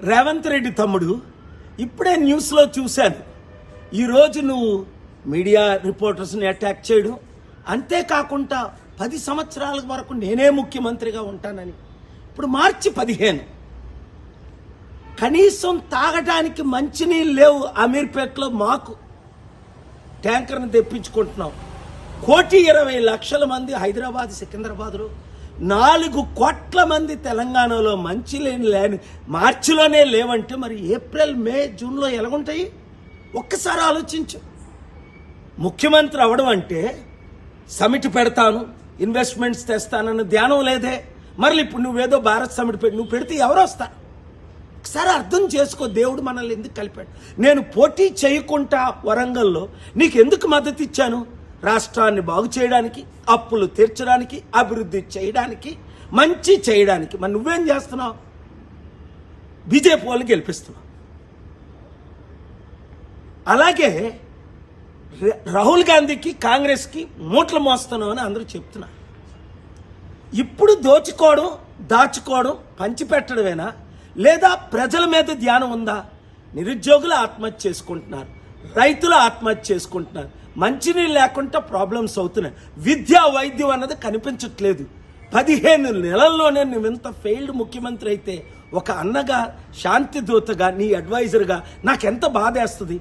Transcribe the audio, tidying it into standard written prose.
రేవంత్ రెడ్డి తమ్ముడు ఇప్పుడే న్యూస్లో చూశాను. ఈరోజు నువ్వు మీడియా రిపోర్టర్స్ని అటాక్ చేయడం, అంతేకాకుండా 10 సంవత్సరాల వరకు నేనే ముఖ్యమంత్రిగా ఉంటానని. ఇప్పుడు మార్చి 15, కనీసం తాగడానికి మంచినీళ్ళు లేవు. అమీర్పేటలో మాకు ట్యాంకర్ని తెప్పించుకుంటున్నాం. 1,20,00,000 మంది హైదరాబాద్, సికింద్రాబాద్లో, 4 కోట్ల మంది తెలంగాణలో మంచినీళ్ళు లేని మార్చిలోనే లేవంటే మరి ఏప్రిల్, మే, జూన్లో ఎలాగుంటాయి? ఒక్కసారి ఆలోచించు. ముఖ్యమంత్రి అవడం అంటే సమిట్ పెడతాను, ఇన్వెస్ట్మెంట్స్ తెస్తానన్న ధ్యానం లేదే. మరి ఇప్పుడు నువ్వేదో భారత్ సమిట్ నువ్వు పెడితే ఎవరు వస్తారు? ఒకసారి అర్థం చేసుకో, దేవుడు మనల్ని ఎందుకు కలిపాడు. నేను పోటీ చేయకుండా వరంగల్లో నీకు ఎందుకు మద్దతు ఇచ్చాను? రాష్ట్రాన్ని బాగు చేయడానికి, అప్పులు తీర్చడానికి, అభివృద్ధి చేయడానికి, మంచి చేయడానికి. మరి నువ్వేం చేస్తున్నావు? బీజేపీ వాళ్ళు గెలిపిస్తున్నావు. అలాగే రాహుల్ గాంధీకి, కాంగ్రెస్కి మూటలు మోస్తున్నావు అని అందరూ చెప్తున్నారు. ఇప్పుడు దోచుకోవడం, దాచుకోవడం, పంచిపెట్టడమేనా, లేదా ప్రజల మీద ధ్యానం ఉందా? నిరుద్యోగులు ఆత్మహత్య చేసుకుంటున్నారు, రైతులు ఆత్మహత్య చేసుకుంటున్నారు, మంచినీళ్ళు లేకుండా ప్రాబ్లమ్స్ అవుతున్నాయి, విద్యా వైద్యం అన్నది కనిపించట్లేదు. 15 నెలల్లోనే నువ్వెంత ఫెయిల్డ్ ముఖ్యమంత్రి అయితే, ఒక అన్నగా, శాంతి దూతగా, నీ అడ్వైజర్గా నాకెంత బాధేస్తుంది.